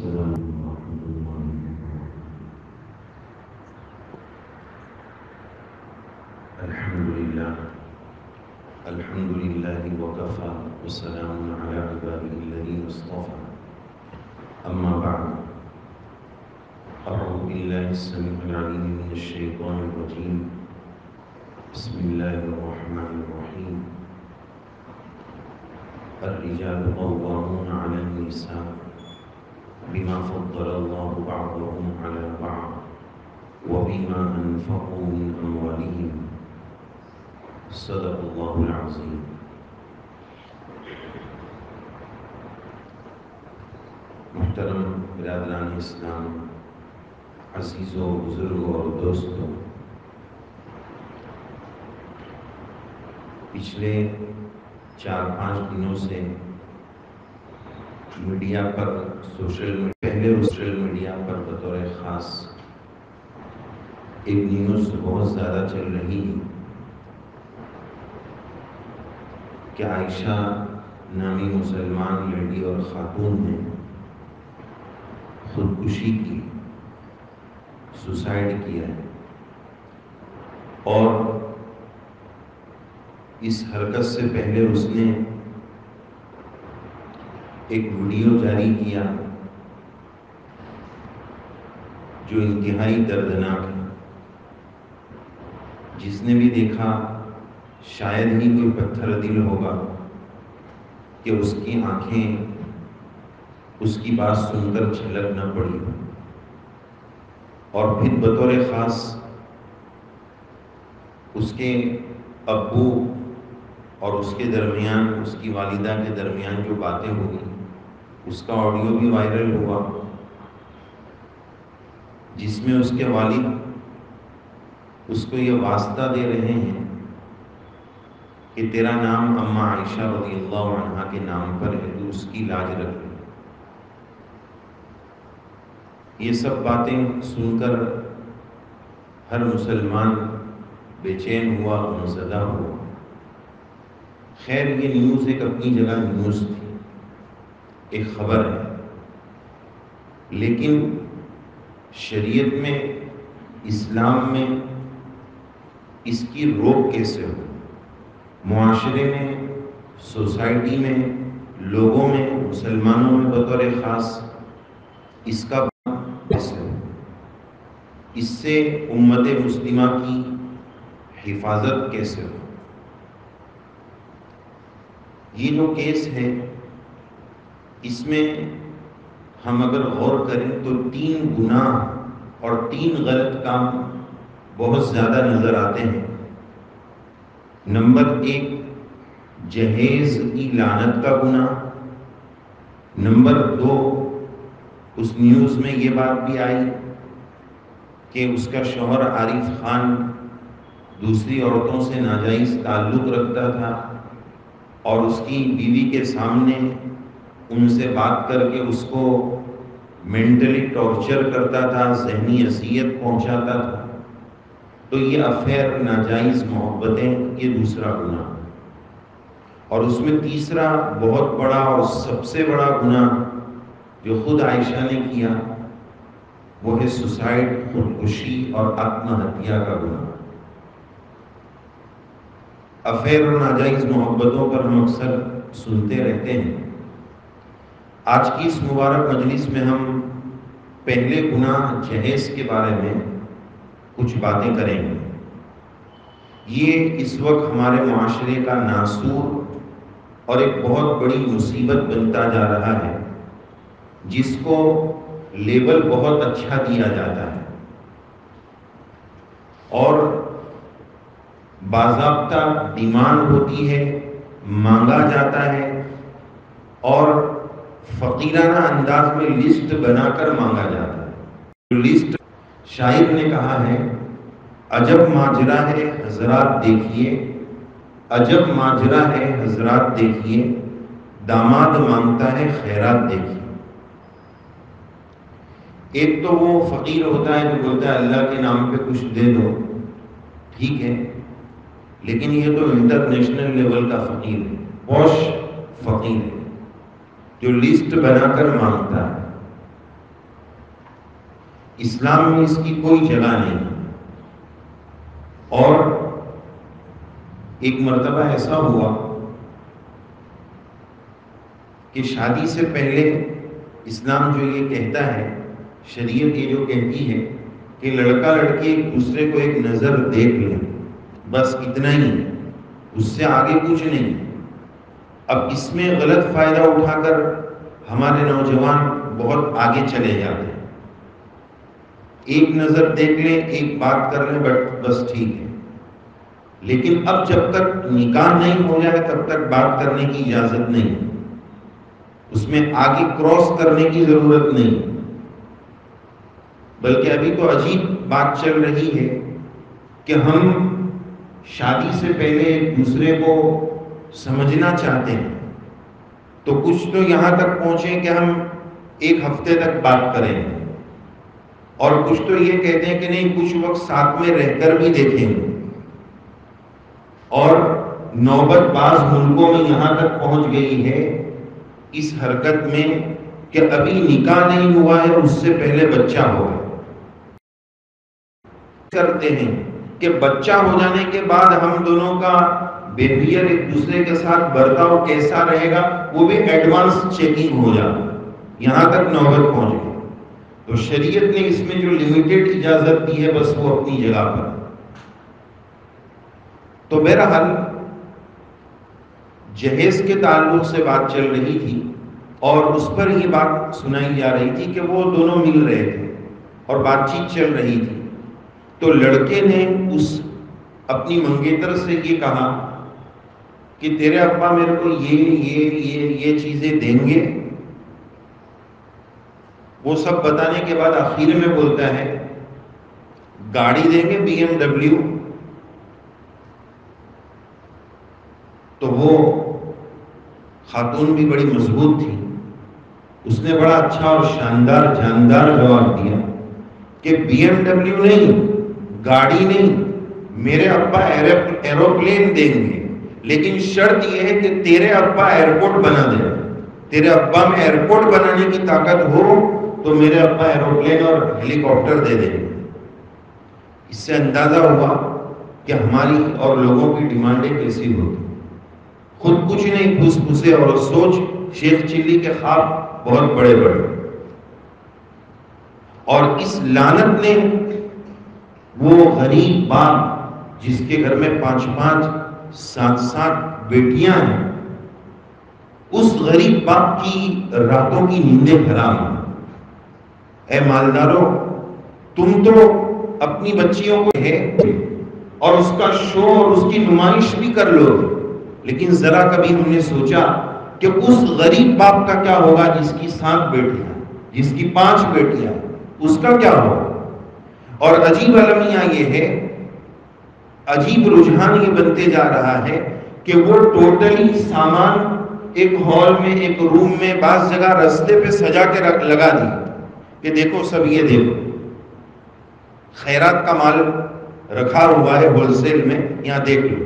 السلام ورحمة الله وبركاته. الحمد لله وكفى وسلام على عباده الذين اصطفى. أما بعد، أعوذ بالله السميع العليم من الشيطان الرجيم. بسم الله الرحمن الرحيم. الرجال قوامون على النساء بما فضل الله بعضهم على بعض وبما أنفقوا من أموالهم. صدق الله العظيم. محترم برادران اسلام، عزیزوں، بزرگوں اور دوستوں، پچھلے 4-5 دنوں سے میڈیا پر سوشل میڈیا پر بطور خاص ایک نیوز بہت زیادہ چل رہی ہے کہ عائشہ نامی مسلمان لیڈی اور خاتون نے خودکشی کی، سوسائڈ کیا ہے، اور اس حرکت سے پہلے اس نے ایک ویڈیو جاری کیا جو انتہائی دردناک ہے. جس نے بھی دیکھا شاید ہی کوئی پتھر دل ہوگا کہ اس کی آنکھیں اس کی بات سن کر چھلک نہ پڑی. اور پھر بطور خاص اس کے ابو اور اس کے درمیان، اس کی والدہ کے درمیان جو باتیں ہوئی، اس کا آڈیو بھی وائرل ہوا، جس میں اس کے والد اس کو یہ واسطہ دے رہے ہیں کہ تیرا نام اماں عائشہ رضی اللہ عنہا کے نام پر ہے، تو اس کی لاج رکھ لے. یہ سب باتیں سن کر ہر مسلمان بے چین ہوا، غمزدہ ہوا. خیر، یہ نیوز ایک اپنی جگہ نیوز تھی، ایک خبر ہے، لیکن شریعت میں، اسلام میں اس کی روک کیسے ہو؟ معاشرے میں، سوسائٹی میں، لوگوں میں، مسلمانوں میں بطور خاص اس کا کیسے ہو؟ اس سے امت مسلمہ کی حفاظت کیسے ہو؟ یہ جو کیس ہے، اس میں ہم اگر غور کریں تو 3 گناہ اور 3 غلط کام بہت زیادہ نظر آتے ہیں. نمبر 1، جہیز کی لعنت کا گناہ. نمبر 2، اس نیوز میں یہ بات بھی آئی کہ اس کا شوہر عارف خان دوسری عورتوں سے ناجائز تعلق رکھتا تھا اور اس کی بیوی کے سامنے ان سے بات کر کے اس کو مینٹلی ٹارچر کرتا تھا، ذہنی اذیت پہنچاتا تھا. تو یہ افیئر، ناجائز محبتیں، یہ دوسرا گناہ. اور اس میں تیسرا بہت بڑا اور سب سے بڑا گناہ جو خود عائشہ نے کیا، وہ ہے سوسائڈ، خودکشی اور آتم ہتیا کا گناہ. افیئر اور ناجائز محبتوں پر ہم اکثر سنتے رہتے ہیں. آج کی اس مبارک مجلس میں ہم پہلے گناہ جہیز کے بارے میں کچھ باتیں کریں گے. یہ اس وقت ہمارے معاشرے کا ناسور اور ایک بہت بڑی مصیبت بنتا جا رہا ہے، جس کو لیبل بہت اچھا دیا جاتا ہے اور باضابطہ ڈیمانڈ ہوتی ہے، مانگا جاتا ہے، اور فقیرانہ انداز میں لسٹ بنا کر مانگا جاتا ہے. لسٹ، شاعر نے کہا ہے، عجب ماجرا ہے حضرات دیکھیے، عجب ماجرا ہے حضرات دیکھیے، داماد مانگتا ہے خیرات دیکھیے. ایک تو وہ فقیر ہوتا ہے جو بولتا ہے اللہ کے نام پہ کچھ دے دو، ٹھیک ہے، لیکن یہ تو انٹرنیشنل لیول کا فقیر ہے، پوش فقیر ہے، جو لسٹ بنا کر مانگتا ہے. اسلام میں اس کی کوئی جگہ نہیں. اور ایک مرتبہ ایسا ہوا کہ شادی سے پہلے اسلام جو یہ کہتا ہے، شریعت یہ جو کہتی ہے کہ لڑکا لڑکی ایک دوسرے کو ایک نظر دیکھ لیں، بس اتنا ہی، اس سے آگے کچھ نہیں. اب اس میں غلط فائدہ اٹھا کر ہمارے نوجوان بہت آگے چلے جاتے ہیں. ایک نظر دیکھ لیں، ایک بات کر لیں، بس ٹھیک ہے. لیکن اب جب تک نکاح نہیں ہو جائے تب تک بات کرنے کی اجازت نہیں، اس میں آگے کراس کرنے کی ضرورت نہیں. بلکہ ابھی تو عجیب بات چل رہی ہے کہ ہم شادی سے پہلے ایک دوسرے کو سمجھنا چاہتے ہیں، تو کچھ تو یہاں تک پہنچے کہ ہم ایک ہفتے تک بات کریں، اور کچھ تو یہ کہتے ہیں کہ نہیں، کچھ وقت ساتھ میں رہ کر بھی دیکھیں گے. اور نوبت بعض ملکوں میں یہاں تک پہنچ گئی ہے اس حرکت میں کہ ابھی نکاح نہیں ہوا ہے، اس سے پہلے بچہ ہو گیا. کرتے ہیں کہ بچہ ہو جانے کے بعد ہم دونوں کا بیہیویئر ایک دوسرے کے ساتھ برتاؤ کیسا رہے گا وہ بھی ایڈوانس چیکنگ ہو جاتا، یہاں تک نوبت پہنچ گئی. تو شریعت نے اس میں جو لمیٹڈ اجازت دی ہے بس وہ اپنی جگہ پر. تو بہرحال جہیز کے تعلق سے بات چل رہی تھی اور اس پر یہ بات سنائی جا رہی تھی کہ وہ دونوں مل رہے تھے اور بات چیت چل رہی تھی. تو لڑکے نے اس اپنی منگیتر سے یہ کہا کہ تیرے ابا میرے کو یہ چیزیں دیں گے. وہ سب بتانے کے بعد آخر میں بولتا ہے گاڑی دیں گے BMW. تو وہ خاتون بھی بڑی مضبوط تھی، اس نے بڑا اچھا اور شاندار جاندار جواب دیا کہ BMW نہیں، گاڑی نہیں، میرے ابا ایروپلین دیں گے، لیکن شرط یہ ہے کہ تیرے ابا ایئرپورٹ بنا دے. تیرے ابا میں ایئرپورٹ بنانے کی طاقت ہو تو میرے ابا ایروپلین اور ہیلی کاپٹر دے دیں. اس سے اندازہ ہوا کہ ہماری اور لوگوں کی ڈیمانڈیں کیسی ہوتی. خود کچھ نہیں، پھوس پھوسے اور سوچ شیخ چلی کے خواب بہت بڑے بڑے. اور اس لعنت نے وہ غریب باپ جس کے گھر میں 5-5 7-7 بیٹیاں ہیں، اس غریب باپ کی راتوں کی نیندیں حرام ہیں. اے مالداروں، تم تو اپنی بچیوں کو ہے اور اس کا شو اور اس کی نمائش بھی کر لو، لیکن ذرا کبھی ہم نے سوچا کہ اس غریب باپ کا کیا ہوگا جس کی 7 بیٹیاں، جس کی 5 بیٹیاں، اس کا کیا ہوگا. اور عجیب المیہ یہ ہے، عجیب رجحان یہ بنتے جا رہا ہے کہ وہ ٹوٹلی سامان ایک ہال میں، ایک روم میں، بعض جگہ رستے پہ سجا کے لگا دی کہ دیکھو سب یہ دیکھو، خیرات کا مال رکھا ہوا ہے ہول سیل میں، یہاں دیکھ لو.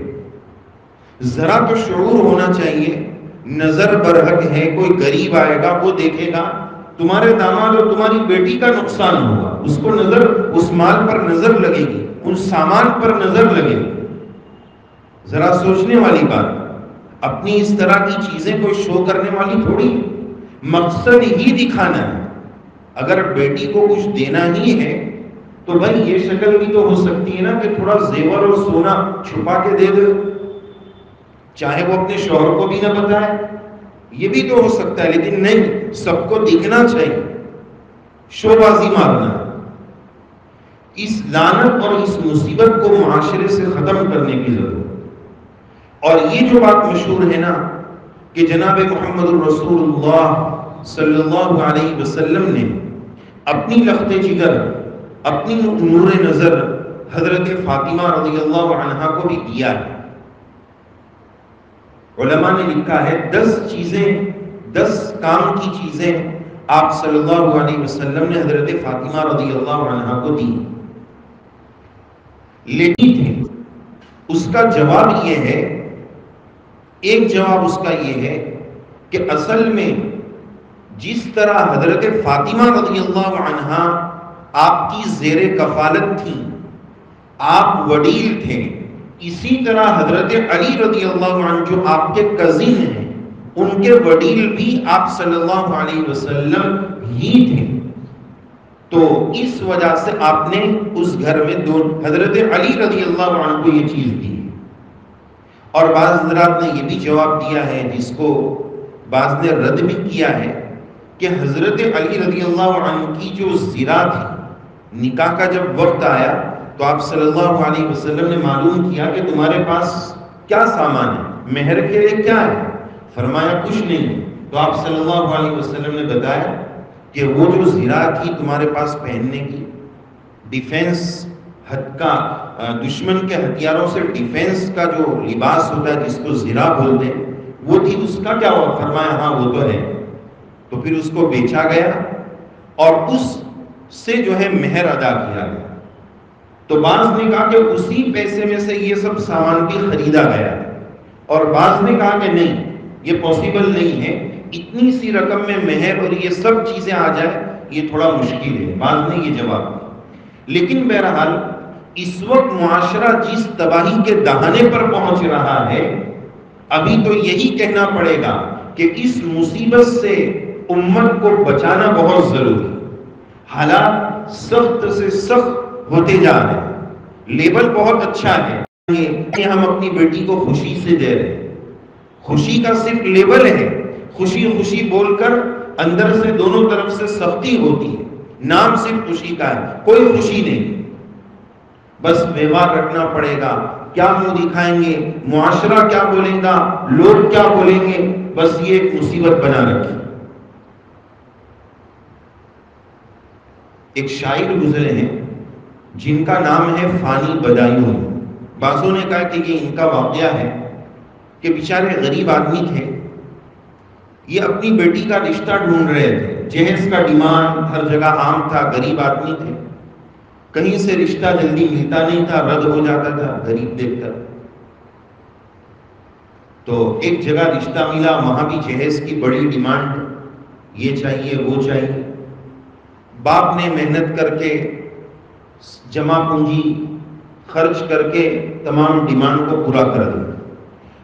ذرا تو شعور ہونا چاہیے. نظر برحق ہے، کوئی غریب آئے گا وہ دیکھے گا تمہارے داماد اور تمہاری بیٹی کا نقصان ہوگا، اس کو نظر، اس مال پر نظر لگے گی، ان سامان پر نظر لگے گی. ذرا سوچنے والی بات. اپنی اس طرح کی چیزیں کوئی شو کرنے والی تھوڑی، مقصد ہی دکھانا ہے. اگر بیٹی کو کچھ دینا ہی ہے تو بھائی یہ شکل بھی تو ہو سکتی ہے نا کہ تھوڑا زیور اور سونا چھپا کے دے دے، چاہے وہ اپنے شوہر کو بھی نہ بتائے، یہ بھی تو ہو سکتا ہے. لیکن نہیں، سب کو دکھنا چاہیے، شو بازی مارنا. اس لعنت اور اس مصیبت کو معاشرے سے ختم کرنے کی ضرورت. اور یہ جو بات مشہور ہے نا کہ جناب محمد الرسول اللہ صلی اللہ علیہ وسلم نے اپنی لخت جگر، اپنی نور نظر حضرت فاطمہ رضی اللہ عنہا کو بھی دیا ہے. علماء نے لکھا ہے 10 کام کی چیزیں آپ صلی اللہ علیہ وسلم نے حضرت فاطمہ رضی اللہ عنہا کو دی، لیکن اس کا جواب یہ ہے، ایک جواب اس کا یہ ہے کہ اصل میں جس طرح حضرت فاطمہ رضی اللہ عنہا آپ کی زیر کفالت تھیں، آپ وڈیل تھے. اسی طرح حضرت علی رضی اللہ عنہ جو آپ کے کزن ہیں، ان کے وڈیل بھی آپ صلی اللہ علیہ وسلم ہی تھے. تو اس وجہ سے آپ نے اس گھر میں حضرت علی رضی اللہ عنہ کو یہ چیز دی. اور بعض حضرات نے یہ بھی جواب دیا ہے، جس کو بعض نے رد بھی کیا ہے، کہ حضرت علی رضی اللہ عنہ کی جو زرا تھی، نکاح کا جب وقت آیا تو آپ صلی اللہ علیہ وسلم نے معلوم کیا کہ تمہارے پاس کیا سامان ہے، مہر کے لیے کیا ہے؟ فرمایا کچھ نہیں. تو آپ صلی اللہ علیہ وسلم نے بتایا کہ وہ جو زرا تھی تمہارے پاس پہننے کی، ڈیفینس کا، دشمن کے ہتھیاروں سے ڈیفینس کا جو لباس ہوتا ہے جس کو زرا بولتے ہیں، وہ تھی، اس کا کیا ہوا؟ فرمایا ہاں وہ تو ہے. تو پھر اس کو بیچا گیا اور اس سے جو ہے مہر ادا کیا گیا. تو بعض نے کہا کہ اسی پیسے میں سے یہ سب سامان بھی خریدا گیا، اور بعض نے کہا کہ نہیں، یہ پاسبل نہیں ہے، اتنی سی رقم میں مہر اور یہ سب چیزیں آ جائے یہ تھوڑا مشکل ہے. بعض نے یہ جواب دیا. لیکن بہرحال اس وقت معاشرہ جس تباہی کے دہانے پر پہنچ رہا ہے، ابھی تو یہی کہنا پڑے گا کہ اس مصیبت سے امت کو بچانا بہت ضروری. حالات سخت سے سخت ہوتے جا رہے ہیں. لیبل بہت اچھا ہے کہ ہم اپنی بیٹی کو خوشی سے دے رہے ہیں. خوشی کا صرف لیبل ہے، خوشی خوشی بول کر اندر سے دونوں طرف سے سختی ہوتی ہے. نام صرف خوشی کا ہے، کوئی خوشی نہیں. بس ویوہار رکھنا پڑے گا. کیا منہ دکھائیں گے، معاشرہ کیا بولے گا، لوگ کیا بولیں گے، بس یہ ایک مصیبت بنا رکھی. ایک شاعر گزرے ہیں جن کا نام ہے فانی بدایوں. بعضوں نے کہا کہ یہ ان کا واقعہ ہے کہ بیچارے غریب آدمی تھے، یہ اپنی بیٹی کا رشتہ ڈھونڈ رہے تھے. جہیز کا ڈیمانڈ ہر جگہ عام تھا، غریب آدمی تھے، کہیں سے رشتہ جلدی ملتا نہیں تھا، رد ہو جاتا تھا غریب دیکھ کر. تو ایک جگہ رشتہ ملا، وہاں بھی جہیز کی بڑی ڈیمانڈ، یہ چاہیے وہ چاہیے. باپ نے محنت کر کے جمع پونجی خرچ کر کے تمام ڈیمانڈ کو پورا کر دیا.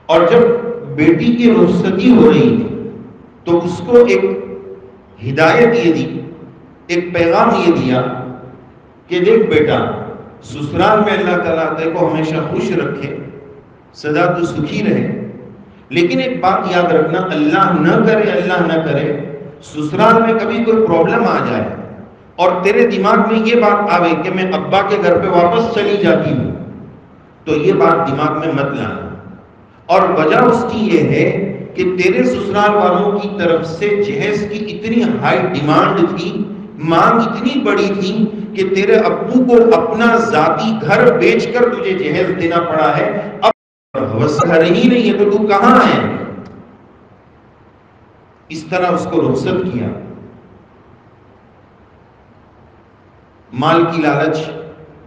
اور جب بیٹی کی رخصتی ہو رہی تھی تو اس کو ایک ہدایت یہ دی، ایک پیغام یہ دیا کہ دیکھ بیٹا، سسرال میں اللہ تعالیٰ تیرے کو ہمیشہ خوش رکھے، سدا تو سکھی رہے، لیکن ایک بات یاد رکھنا، اللہ نہ کرے سسرال میں کبھی کوئی پرابلم آ جائے اور تیرے دماغ میں یہ بات آوے کہ میں ابا کے گھر پہ واپس چلی جاتی ہوں، تو یہ بات دماغ میں مت لانا. اور وجہ اس کی یہ ہے کہ تیرے سسرال والوں کی طرف سے جہیز کی اتنی ہائی ڈیمانڈ تھی، مانگ اتنی بڑی تھی کہ تیرے ابو کو اپنا ذاتی گھر بیچ کر تجھے جہیز دینا پڑا ہے. اب ہوس گھر ہی نہیں ہے تو کہاں ہے؟ اس طرح اس کو رخصت کیا. مال کی لالچ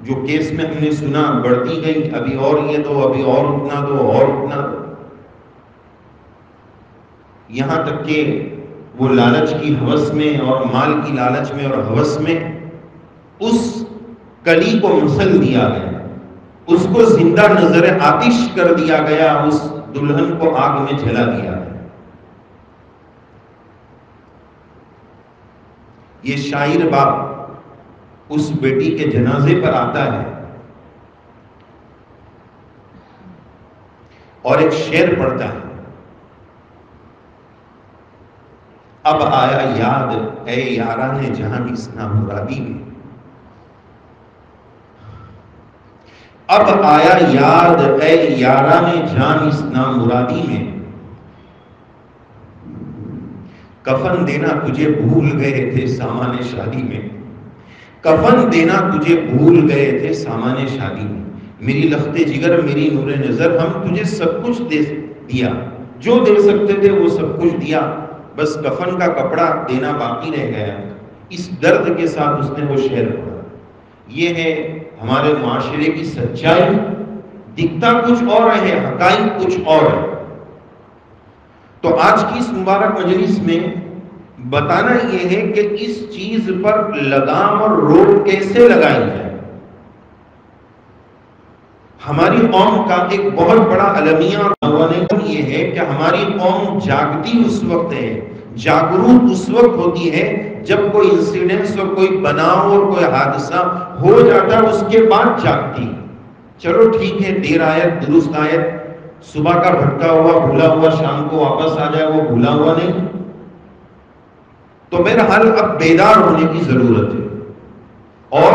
جو کیس میں ہم نے سنا بڑھتی گئی، ابھی اور یہ دو، ابھی اور اتنا دو، اور اتنا دو، یہاں تک کہ وہ لالچ کی ہوس میں اور مال کی لالچ میں اور ہوس میں اس کلی کو مسل دیا گیا، اس کو زندہ نظر آتش کر دیا گیا، اس دلہن کو آگ میں جلا دیا گیا. یہ شاعر باپ اس بیٹی کے جنازے پر آتا ہے اور ایک شعر پڑھتا ہے. اب آیا یاد اے یاران جہاں اس نامرادی میں، اب آیا یاد اے یاران جان اس نامرادی میں، کفن دینا تجھے بھول گئے تھے سامان شادی میں، کفن دینا تجھے بھول گئے تھے سامان شادی میں. میری لخت جگر، میری نور نظر، ہم تجھے سب کچھ دے دیا، جو دے سکتے تھے وہ سب کچھ دیا، بس کفن کا کپڑا دینا باقی رہ گیا. اس درد کے ساتھ اس نے وہ شعر پڑھا. یہ ہے ہمارے معاشرے کی سچائی. دکھتا کچھ اور ہے، حقائق کچھ اور ہے. تو آج کی اس مبارک مجلس میں بتانا یہ ہے کہ اس چیز پر لگام اور روک کیسے لگائی جائے۔ ہماری قوم کا ایک بہت بڑا المیہ اور یہ ہے کہ ہماری قوم جاگتی اس وقت ہے، جاگروک اس وقت ہوتی ہے جب کوئی انسیڈنس اور کوئی بناؤ اور کوئی حادثہ ہو جاتا ہے، اس کے بعد جاگتی۔ چلو ٹھیک ہے، دیر آیت درست آیت، صبح کا بھٹکا ہوا بھولا ہوا شام کو واپس آ جائے، وہ بھولا ہوا نہیں۔ تو بہرحال اب بیدار ہونے کی ضرورت ہے، اور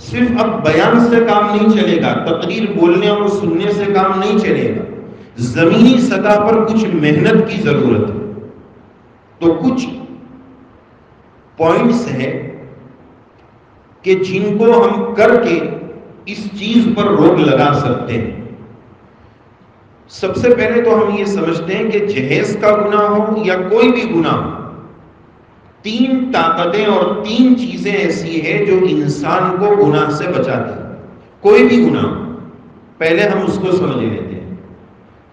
صرف اب بیان سے کام نہیں چلے گا، تقریر بولنے اور سننے سے کام نہیں چلے گا، زمینی سطح پر کچھ محنت کی ضرورت ہے۔ تو کچھ پوائنٹس ہیں کہ جن کو ہم کر کے اس چیز پر روک لگا سکتے ہیں۔ سب سے پہلے تو ہم یہ سمجھتے ہیں کہ جہیز کا گناہ ہو یا کوئی بھی گناہ ہو، تین طاقتیں اور تین چیزیں ایسی ہیں جو انسان کو گناہ سے بچاتی ہیں۔ کوئی بھی گناہ، پہلے ہم اس کو سمجھ لیتے ہیں۔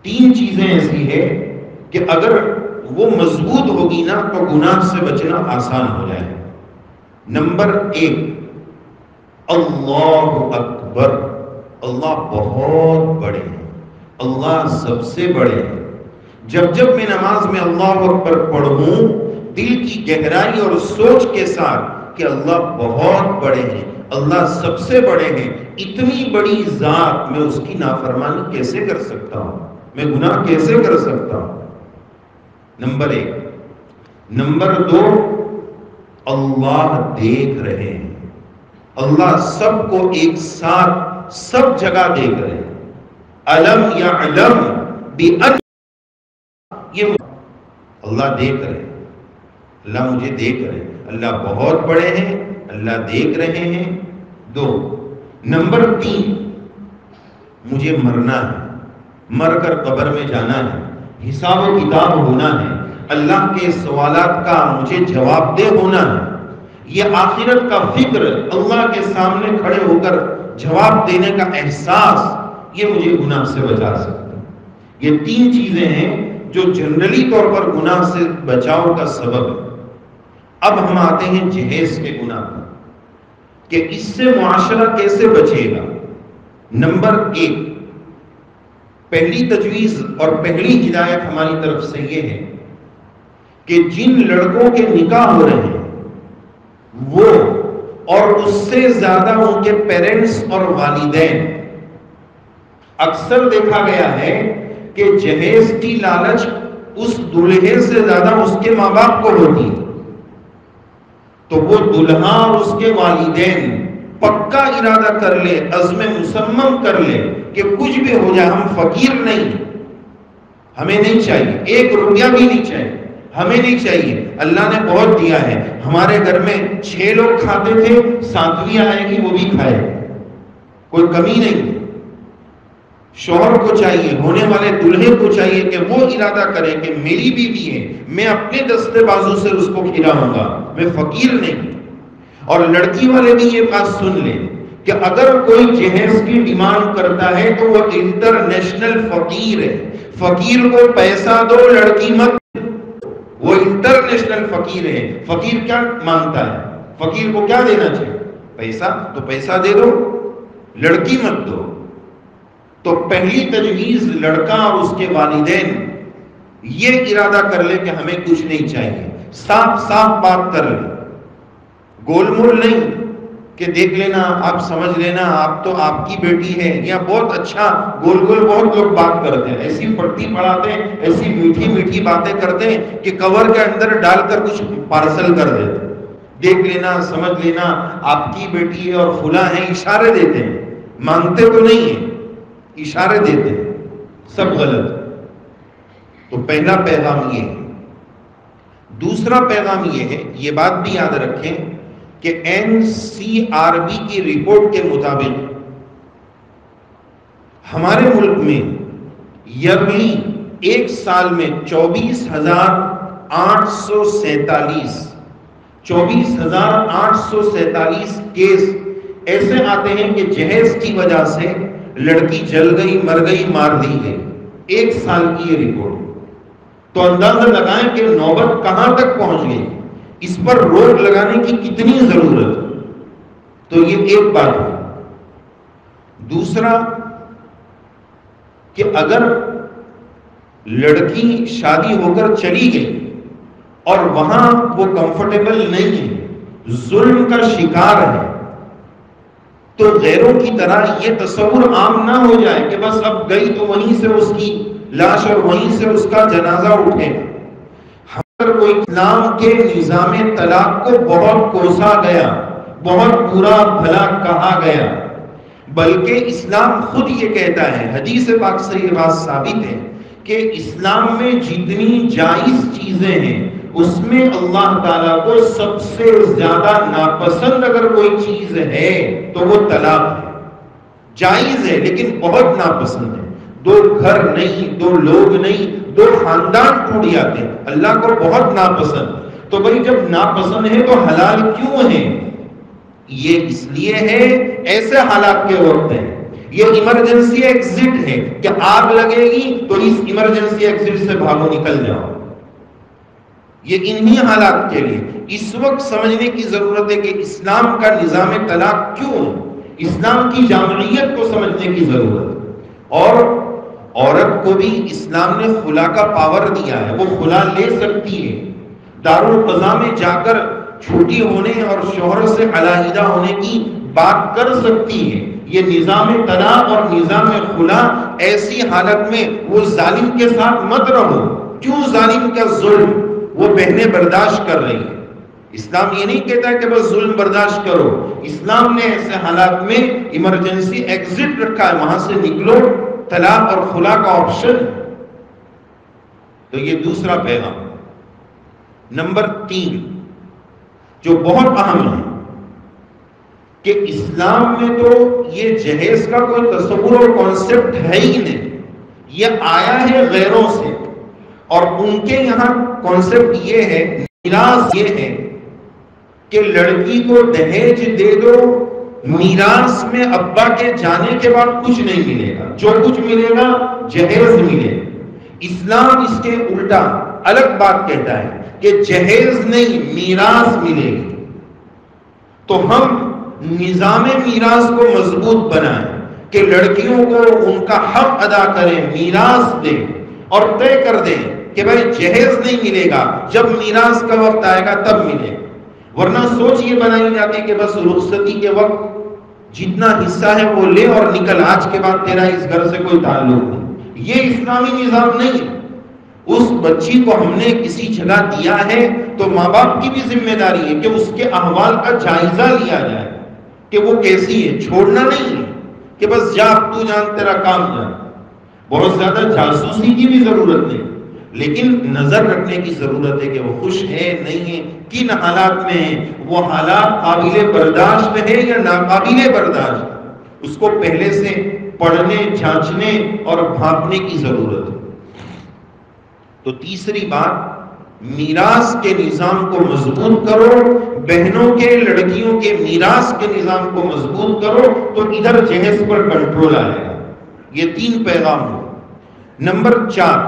تین چیزیں ایسی ہیں کہ اگر وہ مضبوط ہوگی نا تو گناہ سے بچنا آسان ہو جائے۔ نمبر ایک، اللہ اکبر، اللہ بہت بڑے ہیں، اللہ سب سے بڑے ہیں۔ جب میں نماز میں اللہ اکبر پڑھوں، دل کی گہرائی اور سوچ کے ساتھ کہ اللہ بہت بڑے ہیں، اللہ سب سے بڑے ہیں، اتنی بڑی ذات، میں اس کی نافرمانی کیسے کر سکتا ہوں، میں گناہ کیسے کر سکتا ہوں۔ نمبر ایک۔ نمبر دو، اللہ دیکھ رہے ہیں، اللہ سب کو ایک ساتھ سب جگہ دیکھ رہے ہیں۔ علم یعلم بأن، یہ اللہ دیکھ رہے ہیں، اللہ مجھے دیکھ رہے ہیں، اللہ بہت بڑے ہیں، اللہ دیکھ رہے ہیں۔ دو۔ نمبر تین، مجھے مرنا ہے، مر کر قبر میں جانا ہے، حساب و کتاب ہونا ہے، اللہ کے سوالات کا مجھے جواب دہ ہونا ہے۔ یہ آخرت کا فکر، اللہ کے سامنے کھڑے ہو کر جواب دینے کا احساس، یہ مجھے گناہ سے بچا سکتا ہے۔ یہ تین چیزیں ہیں جو جنرلی طور پر گناہ سے بچاؤ کا سبب ہے۔ اب ہم آتے ہیں جہیز کے گناہ پر کہ اس سے معاشرہ کیسے بچے گا۔ نمبر ایک، پہلی تجویز اور پہلی ہدایت ہماری طرف سے یہ ہے کہ جن لڑکوں کے نکاح ہو رہے ہیں وہ اور اس سے زیادہ ان کے پیرنٹس اور والدین، اکثر دیکھا گیا ہے کہ جہیز کی لالچ اس دلہے سے زیادہ اس کے ماں باپ کو ہوتی ہے، تو وہ دلہا اور اس کے والدین پکا ارادہ کر لے، عزم مصمم کر لے کہ کچھ بھی ہو جائے ہم فقیر نہیں، ہمیں نہیں چاہیے، ایک روپیہ بھی نہیں چاہیے، ہمیں نہیں چاہیے، اللہ نے بہت دیا ہے، ہمارے گھر میں 6 لوگ کھاتے تھے، 7ویں آئے گی وہ بھی کھائے، کوئی کمی نہیں۔ شوہر کو چاہیے، ہونے والے دلہے کو چاہیے کہ وہ ارادہ کرے کہ میری بیوی ہے، میں اپنے دستے بازو سے اس کو کھلاؤں گا، میں فقیر نہیں۔ اور لڑکی والے بھی یہ بات سن لیں کہ اگر کوئی جہیز کی ڈیمانڈ کرتا ہے تو وہ انٹرنیشنل فقیر ہے، فقیر کو پیسہ دو، لڑکی مت، وہ انٹرنیشنل فقیر ہے۔ فقیر کیا مانگتا ہے؟ فقیر کو کیا دینا چاہیے؟ پیسہ، تو پیسہ دے دو، لڑکی مت دو۔ تو پہلی تجویز لڑکا اور اس کے والدین یہ ارادہ کر لے کہ ہمیں کچھ نہیں چاہیے، صاف صاف بات کر لے، گول مول نہیں کہ دیکھ لینا، آپ سمجھ لینا، آپ تو آپ کی بیٹی ہے، یا بہت اچھا گول گول بہت لوگ بات کرتے ہیں، ایسی پڑھتی پڑھاتے ہیں، ایسی میٹھی میٹھی باتیں کرتے ہیں کہ کور کے اندر ڈال کر کچھ پارسل کر دیتے ہیں، دیکھ لینا، سمجھ لینا، آپ کی بیٹی ہے اور فلاں ہے، اشارے دیتے ہیں، مانگتے تو نہیں ہیں، اشارے دیتے ہیں، سب غلط۔ تو پہلا پیغام یہ ہے۔ دوسرا پیغام یہ ہے، یہ بات بھی یاد رکھیں کہ NCRB کی رپورٹ کے مطابق ہمارے ملک میں یرلی ایک سال میں 24,847 کیس ایسے آتے ہیں کہ جہیز کی وجہ سے لڑکی جل گئی، مر گئی، مار دی گئی۔ ایک سال کی یہ رپورٹ، تو اندازہ لگائیں کہ نوبت کہاں تک پہنچ گئی، اس پر روک لگانے کی کتنی ضرورت ہے۔ تو یہ ایک بات ہے۔ دوسرا کہ اگر لڑکی شادی ہو کر چلی گئی اور وہاں وہ کمفرٹیبل نہیں ہے، ظلم کا شکار ہے، تو غیروں کی طرح یہ تصور عام نہ ہو جائے کہ بس اب گئی تو وہیں سے اس کی لاش اور وہیں سے اس کا جنازہ اٹھے۔ اگر کوئی اسلام کے نظام طلاق کو بہت کوسا گیا، بہت برا بھلا کہا گیا، بلکہ اسلام خود یہ کہتا ہے، حدیث پاک سے یہ بات ثابت ہے کہ اسلام میں جتنی جائز چیزیں ہیں اس میں اللہ تعالیٰ کو سب سے زیادہ ناپسند اگر کوئی چیز ہے تو وہ طلاق ہے۔ جائز ہے لیکن بہت ناپسند ہے۔ دو گھر نہیں، دو لوگ نہیں، دو خاندان ٹوٹ جاتے ہیں، اللہ کو بہت ناپسند۔ تو بھائی جب ناپسند ہے تو حلال کیوں ہے؟ یہ اس لیے ہے، ایسے حالات کے وقت ہیں، یہ ایمرجنسی ایگزٹ ہے کہ آگ لگے گی تو اس ایمرجنسی ایگزٹ سے بھاگو، نکل جاؤ۔ یہ انہی حالات کے لیے اس وقت سمجھنے کی ضرورت ہے کہ اسلام کا نظام طلاق کیوں ہے، اسلام کی جامعیت کو سمجھنے کی ضرورت ہے۔ اور عورت کو بھی اسلام نے خلا کا پاور دیا ہے، وہ خلا لے سکتی ہے، دارالقضاء میں جا کر چھوٹی ہونے اور شوہر سے علیحدہ ہونے کی بات کر سکتی ہے۔ یہ نظام طلاق اور نظام خلا ایسی حالت میں وہ ظالم کے ساتھ مت رہو۔ کیوں ظالم کا ظلم؟ وہ بہنیں برداشت کر رہی ہیں۔ اسلام یہ نہیں کہتا کہ بس ظلم برداشت کرو، اسلام نے ایسے حالات میں ایمرجنسی ایگزٹ رکھا ہے، وہاں سے نکلو، طلاق اور خلا کا آپشن۔ تو یہ دوسرا پیغام۔ نمبر 3 جو بہت اہم ہے کہ اسلام میں تو یہ جہیز کا کوئی تصور اور کانسیپٹ ہے ہی نہیں، یہ آیا ہے غیروں سے، اور ان کے یہاں کانسیپٹ یہ ہے، میراث یہ ہے کہ لڑکی کو دہیج دے دو، میراث میں ابا کے جانے کے بعد کچھ نہیں ملے گا، جو کچھ ملے گا جہیز ملے گا۔ اسلام اس کے الٹا الگ بات کہتا ہے کہ جہیز نہیں، میراث ملے گی۔ تو ہم نظام میراث کو مضبوط بنائیں کہ لڑکیوں کو ان کا حق ادا کریں، میراث دیں، اور طے کر دیں کہ بھائی جہیز نہیں ملے گا، جب میراث کا وقت آئے گا تب ملے گا۔ ورنہ سوچ یہ بنائی جاتی کہ بس رخصتی کے وقت جتنا حصہ ہے وہ لے اور نکل، آج کے بعد تیرا اس گھر سے کوئی تعلق نہیں۔ یہ اسلامی نظام نہیں۔ اس بچی کو ہم نے کسی جگہ دیا ہے تو ماں باپ کی بھی ذمہ داری ہے کہ اس کے احوال کا جائزہ لیا جائے کہ وہ کیسی ہے، چھوڑنا نہیں ہے کہ بس جا تو جان تیرا کام جان۔ بہت زیادہ جاسوسی کی بھی ضرورت نہیں، لیکن نظر رکھنے کی ضرورت ہے کہ وہ خوش ہے نہیں ہے، کن حالات میں ہے، وہ حالات قابل برداشت ہے یا ناقابل برداشت، اس کو پہلے سے پڑھنے، جانچنے اور بھاپنے کی ضرورت ہے۔ تو تیسری بات، میراث کے نظام کو مضبوط کرو، بہنوں کے، لڑکیوں کے میراث کے نظام کو مضبوط کرو تو ادھر جہیز پر کنٹرول آئے گا۔ یہ 3 پیغام ہو۔ نمبر 4،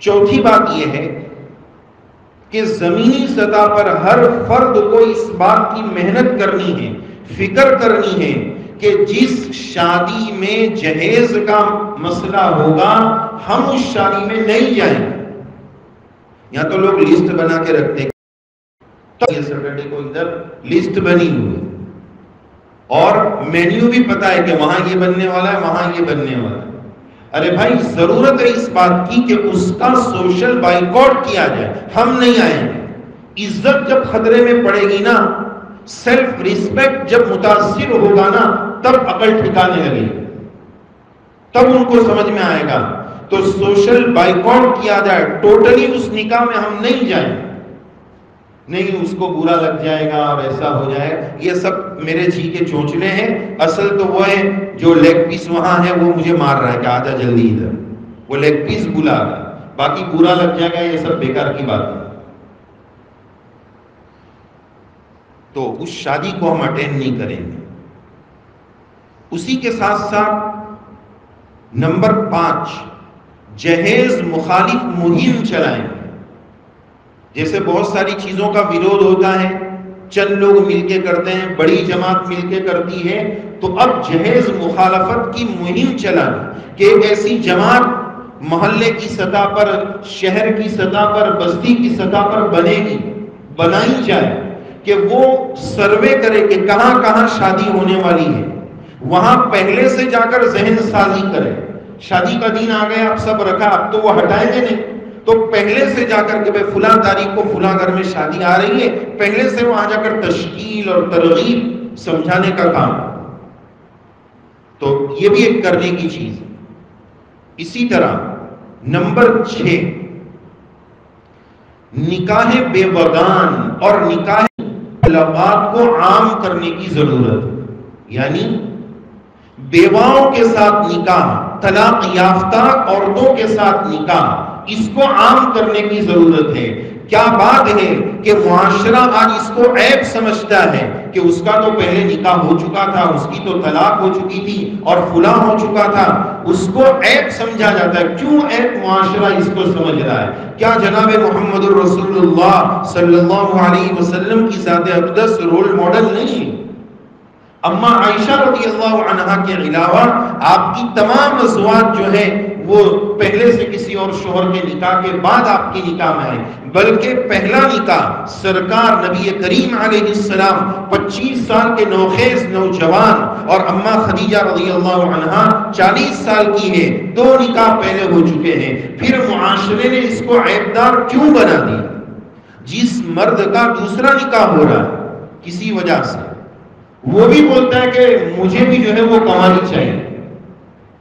چوتھی بات یہ ہے کہ زمینی سطح پر ہر فرد کو اس بات کی محنت کرنی ہے، فکر کرنی ہے کہ جس شادی میں جہیز کا مسئلہ ہوگا ہم اس شادی میں نہیں جائیں گے۔ یہاں تو لوگ لسٹ بنا کے رکھتے ہیں، تو یہ سیٹرڈے کو ادھر لسٹ بنی ہوئی اور مینیو بھی پتا ہے کہ وہاں یہ بننے والا ہے، وہاں یہ بننے والا ہے۔ ارے بھائی ضرورت ہے اس بات کی کہ اس کا سوشل بائیکاٹ کیا جائے، ہم نہیں آئیں گے۔ عزت جب خطرے میں پڑے گی نا، سیلف ریسپیکٹ جب متاثر ہوگا نا، تب عقل ٹھکانے لگے گی، تب ان کو سمجھ میں آئے گا۔ تو سوشل بائیکاٹ کیا جائے، ٹوٹلی اس نکاح میں ہم نہیں جائیں، نہیں اس کو برا لگ جائے گا اور ایسا ہو جائے گا۔ یہ سب میرے جی کے چونچلے ہیں، اصل تو وہ ہے جو لیگ پیس وہاں ہے وہ مجھے مار رہا ہے کہ آجا جلدی ادھر، وہ لیگ پیس بلا رہا ہے، باقی برا لگ جائے گا، یہ سب بیکار کی بات ہے۔ تو اس شادی کو ہم اٹینڈ نہیں کریں گے۔ اسی کے ساتھ ساتھ نمبر 5، جہیز مخالف مہم چلائیں گے. جیسے بہت ساری چیزوں کا ویرودھ ہوتا ہے، چند لوگ مل کے کرتے ہیں، بڑی جماعت مل کے کرتی ہے، تو اب جہیز مخالفت کی مہم چلانا کہ ایک ایسی جماعت محلے کی سطح پر، شہر کی سطح پر، بستی کی سطح پر بنے گی، بنائی جائے کہ وہ سروے کرے کہ کہاں کہاں شادی ہونے والی ہے، وہاں پہلے سے جا کر ذہن سازی کرے. شادی کا دن آ گیا، اب سب رکھا، اب تو وہ ہٹائیں گے نہیں، تو پہلے سے جا کر کہ فلاں تاریخ کو فلاں گھر میں شادی آ رہی ہے، پہلے سے وہاں جا کر تشکیل اور ترغیب سمجھانے کا کام. تو یہ بھی ایک کرنے کی چیز ہے. اسی طرح نمبر 6، نکاح بیوگان اور نکاح طلقات کو عام کرنے کی ضرورت ہے. یعنی بیواؤں کے ساتھ نکاح، طلاق یافتہ عورتوں کے ساتھ نکاح، اس کو عام کرنے کی ضرورت ہے. کیا بات ہے کہ معاشرہ آج اس کو عیب سمجھتا ہے کہ اس کا تو پہلے نکاح ہو چکا تھا، اس کی تو طلاق ہو چکی تھی اور فلاں ہو چکا تھا، اس کو عیب سمجھا جاتا ہے. کیوں عیب معاشرہ اس کو سمجھ رہا ہے؟ کیا جناب محمد رسول اللہ صلی اللہ علیہ وسلم کی ذات اقدس رول ماڈل نہیں؟ اما عائشہ رضی اللہ عنہا کے علاوہ آپ کی تمام ازواج جو ہیں وہ پہلے سے کسی اور شوہر کے نکاح کے بعد آپ کی نکاح میں آئے، بلکہ پہلا نکاح سرکار نبی کریم علیہ السلام 25 سال کے نوخیز نوجوان اور اما خدیجہ رضی اللہ عنہا 40 سال کی ہے، 2 نکاح پہلے ہو چکے ہیں. پھر معاشرے نے اس کو عیبدار کیوں بنا دیا؟ جس مرد کا دوسرا نکاح ہو رہا ہے کسی وجہ سے، وہ بھی بولتا ہے کہ مجھے بھی جو ہے وہ کمانی چاہیے.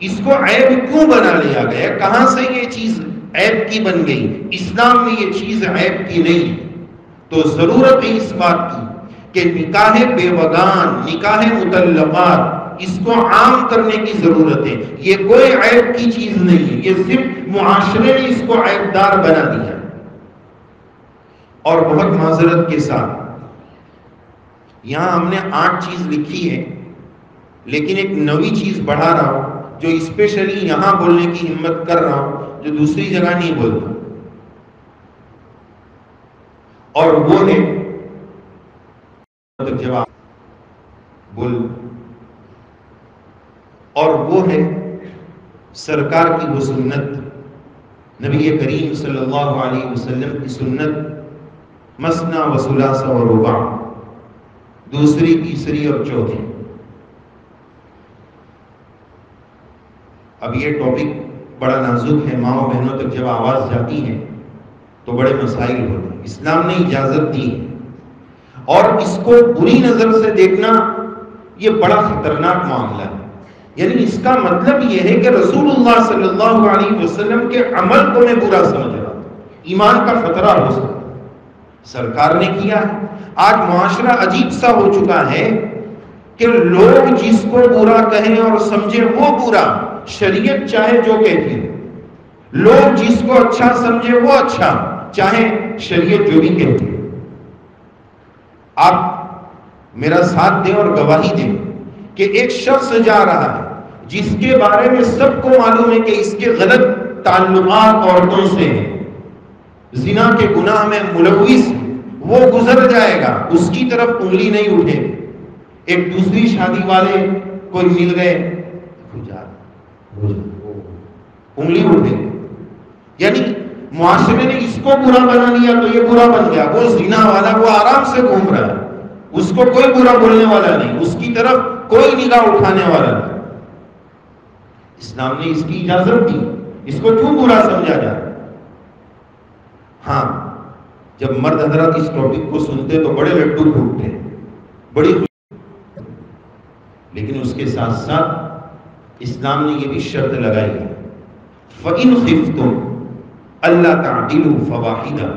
اس کو عیب کیوں بنا لیا گیا؟ کہاں سے یہ چیز عیب کی بن گئی؟ اسلام میں یہ چیز عیب کی نہیں. تو ضرورت ہے اس بات کی کہ نکاح بیوگان، نکاح مطلقات، اس کو عام کرنے کی ضرورت ہے. یہ کوئی عیب کی چیز نہیں ہے، یہ صرف معاشرے نے اس کو عیبدار بنا دیا. اور بہت معذرت کے ساتھ یہاں ہم نے 8 چیز لکھی ہے، لیکن ایک نوی چیز بڑھا رہا ہوں جو اسپیشلی یہاں بولنے کی ہمت کر رہا ہوں، جو دوسری جگہ نہیں بولتا. اور وہ ہے جواب بول، اور وہ ہے سرکار کی وہ سنت، نبی کریم صلی اللہ علیہ وسلم کی سنت، مثنی و ثلاث و رباع، دوسری، تیسری اور چوتھی. اب یہ ٹاپک بڑا نازک ہے، ماں بہنوں تک جب آواز جاتی ہے تو بڑے مسائل ہوتے ہیں. اسلام نے اجازت دی ہے، اور اس کو بری نظر سے دیکھنا یہ بڑا خطرناک معاملہ ہے. یعنی اس کا مطلب یہ ہے کہ رسول اللہ صلی اللہ علیہ وسلم کے عمل کو میں برا سمجھ رہا ہوں، ایمان کا خطرہ ہو سکتا. سرکار نے کیا ہے. آج معاشرہ عجیب سا ہو چکا ہے کہ لوگ جس کو برا کہیں اور سمجھیں وہ برا، شریعت چاہے جو کہتی ہے. لوگ جس کو اچھا سمجھے وہ اچھا، چاہے شریعت جو بھی کہتی ہے. آپ میرا ساتھ دیں اور گواہی دیں کہ ایک شخص جا رہا ہے جس کے بارے میں سب کو معلوم ہے کہ اس کے غلط تعلقات عورتوں سے ہیں، زنا کے گناہ میں ملوث، وہ گزر جائے گا، اس کی طرف انگلی نہیں اٹھے. ایک دوسری شادی والے کوئی مل گئے، انگلی اٹھے. یعنی معاشرے نے اس کو برا بنا لیا تو یہ برا بن گیا. وہ زنا والا وہ آرام سے گھوم رہا ہے، اس کو کوئی برا بولنے والا نہیں، اس کی طرف کوئی نگاہ اٹھانے والا نہیں. اسلام نے اس کی اجازت دی، اس کو کیوں برا سمجھا جائے؟ ہاں، جب مرد حضرات اس ٹاپک کو سنتے تو بڑے لڈو پھوٹتے، بڑی خوشی. لیکن اس کے ساتھ ساتھ اسلام نے یہ بھی شرط لگائی ہے، فَإِنْ خِفْتُمْ أَلَّا تَعْدِلُوا فَوَاحِدًا،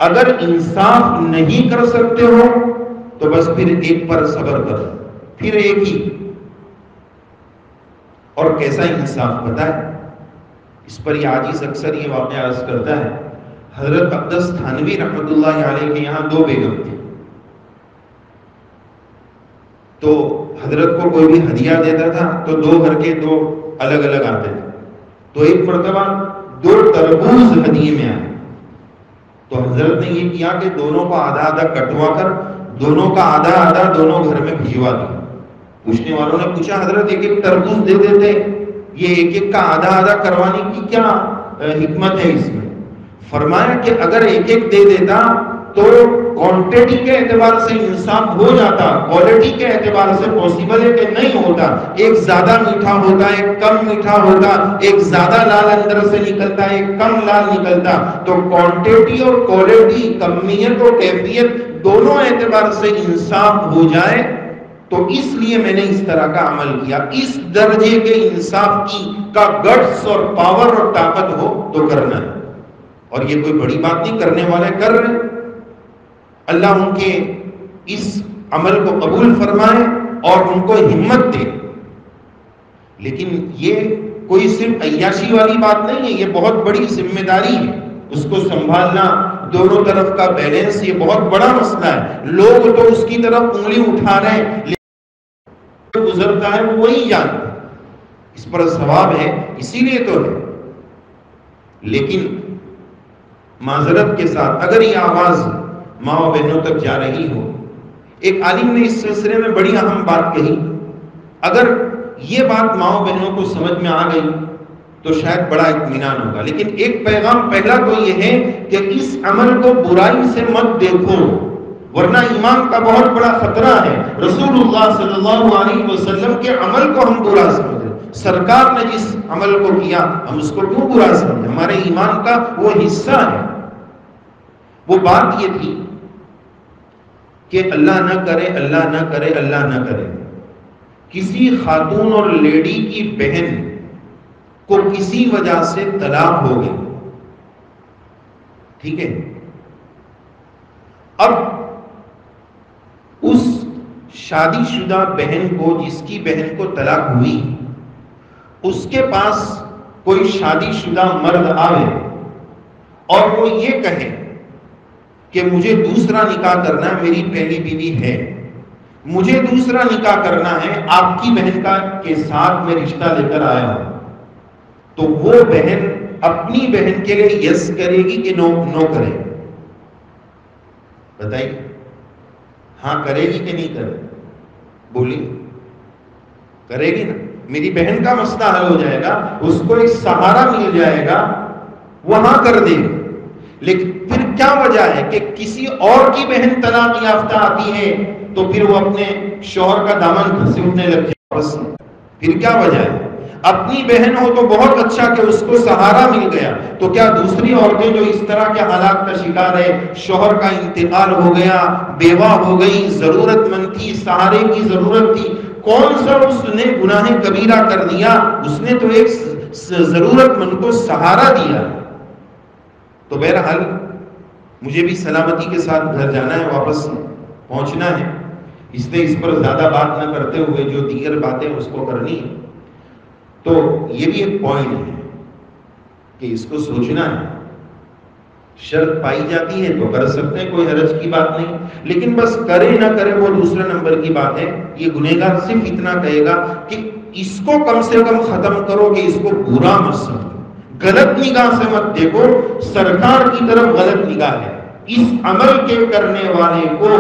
اگر انصاف نہیں کر سکتے ہو تو بس پھر ایک پر صبر کرو، پھر ایک ہی. اور کیسا انصاف پتہ ہے؟ اس پر یہ عاجز اکثر یہ واقعہ عرض کرتا ہے. حضرت اقدس تھانوی رحمۃ اللہ علیہ کے یہاں 2 بیگم تھے. تو حضرت کو کوئی بھی ہدیہ دیتا تھا تو 2 گھر کے 2 الگ الگ آتے تھے. تو ایک مرتبہ 2 تربوز ہدیے میں آئے، تو حضرت نے یہ کیا کہ دونوں کو آدھا آدھا کٹوا کر دونوں کا آدھا آدھا دونوں گھر میں بھجوا دیا۔ پوچھنے والوں نے پوچھا حضرت ایک ایک تربوز دے دیتے، یہ ایک ایک کا آدھا آدھا کروانے کی کیا حکمت ہے اس میں؟ فرمایا کہ اگر ایک ایک دے دیتا تو کوانٹٹی کے اعتبار سے انصاف ہو جاتا، کوالٹی کے اعتبار سے پاسبل ہے کہ نہیں ہوتا۔ ایک زیادہ میٹھا ہوتا، ایک کم میٹھا ہوتا، ایک زیادہ لال اندر سے نکلتا، ایک کم لال نکلتا۔ تو کوانٹٹی اور کوالٹی، کمیت اور کیفیت دونوں اعتبار سے انصاف ہو جائے، تو اس لیے میں نے اس طرح کا عمل کیا۔ اس درجے کے انصاف کا گٹس اور پاور اور طاقت ہو تو کرنا ہے، اور یہ کوئی بڑی بات نہیں، کرنے والے کر رہے ہیں۔ اللہ ان کے اس عمل کو قبول فرمائے اور ان کو ہمت دے۔ لیکن یہ کوئی صرف عیاشی والی بات نہیں ہے، یہ بہت بڑی ذمہ داری ہے، اس کو سنبھالنا، دونوں طرف کا بیلنس، یہ بہت بڑا مسئلہ ہے۔ لوگ تو اس کی طرف انگلی اٹھا رہے ہیں، لیکن گزرتا ہے وہ وہی جانتا ہے، اس پر ثواب ہے اسی لیے تو ہے۔ لیکن معذرت کے ساتھ اگر یہ آواز ماں و بہنوں تک جا رہی ہو، ایک عالم نے اس سلسلے میں بڑی اہم بات کہی، اگر یہ بات ماں و بہنوں کو سمجھ میں آ گئی تو شاید بڑا اطمینان ہوگا۔ لیکن ایک پیغام پہلا تو یہ ہے کہ اس عمل کو برائی سے مت دیکھو، ورنہ ایمان کا بہت بڑا خطرہ ہے۔ رسول اللہ صلی اللہ علیہ وسلم کے عمل کو ہم برا سمجھیں، سرکار نے جس عمل کو کیا ہم اس کو کیوں برا سمجھیں؟ ہمارے ایمان کا وہ حصہ ہے۔ وہ بات یہ تھی کہ اللہ نہ کرے، اللہ نہ کرے، اللہ نہ کرے، کسی خاتون اور لیڈی کی بہن کو کسی وجہ سے طلاق ہو گئی، ٹھیک ہے؟ اب اس شادی شدہ بہن کو، جس کی بہن کو طلاق ہوئی، اس کے پاس کوئی شادی شدہ مرد آئے اور وہ یہ کہے کہ مجھے دوسرا نکاح کرنا ہے، میری پہلی بیوی ہے، مجھے دوسرا نکاح کرنا ہے، آپ کی بہن کے ساتھ میں رشتہ لے کر آیا ہوں، تو وہ بہن اپنی بہن کے لیے یس کرے گی کہ نو کرے؟ بتائیے، ہاں کرے گی کہ نہیں کرے؟ بولیے، کرے گی نا؟ میری بہن کا مسئلہ حل ہو جائے گا، اس کو ایک سہارا مل جائے گا، وہ ہاں کر دے گی۔ لیکن پھر کیا وجہ ہے کہ کسی اور کی بہن طلاق یافتہ آتی ہے تو پھر وہ اپنے شوہر کا دامن گھسیٹنے لگ جائے؟ بس پھر کیا وجہ ہے؟ اپنی بہن ہو تو بہت اچھا کہ اس کو سہارا مل گیا، تو کیا دوسری عورتیں جو اس طرح کے حالات کا شکار ہے، شوہر کا انتقال ہو گیا، بیوہ ہو گئی، ضرورت مند تھی، سہارے کی ضرورت تھی، کون سا اس نے گناہ کبیرہ کر دیا؟ اس نے تو ایک ضرورت مند کو سہارا دیا۔ تو بہرحال مجھے بھی سلامتی کے ساتھ گھر جانا ہے، واپس پہنچنا ہے، اس لیے اس پر زیادہ بات نہ کرتے ہوئے جو دیگر باتیں اس کو کرنی ہے۔ تو یہ بھی ایک پوائنٹ ہے کہ اس کو سوچنا ہے، شرط پائی جاتی ہے تو کر سکتے ہیں، کوئی حرج کی بات نہیں، لیکن بس کرے نہ کرے وہ دوسرے نمبر کی بات ہے۔ یہ گنہگار صرف اتنا کہے گا کہ اس کو کم سے کم ختم کرو، کہ اس کو برا مت سمجھو، غلط نگاہ سے مت دیکھو، سرکار کی طرف غلط نگاہ ہے، اس عمل کے کرنے والے کو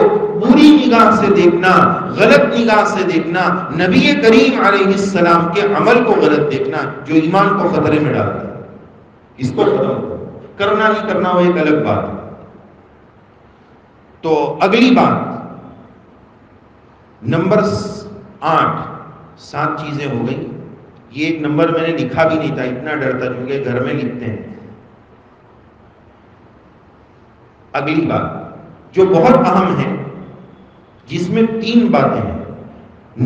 بری نگاہ سے دیکھنا، غلط نگاہ سے دیکھنا، نبی کریم علیہ السلام کے عمل کو غلط دیکھنا جو ایمان کو خطرے میں ڈالتا ہے، اس کو ختم کرنا نہیں کرنا وہ ایک الگ بات ہے۔ تو اگلی بات نمبر 8، 7 چیزیں ہو گئی، یہ ایک نمبر میں نے لکھا بھی نہیں تھا، اتنا ڈر تھا کیونکہ گھر میں لکھتے ہیں۔ اگلی بات جو بہت اہم ہے، جس میں 3 باتیں ہیں۔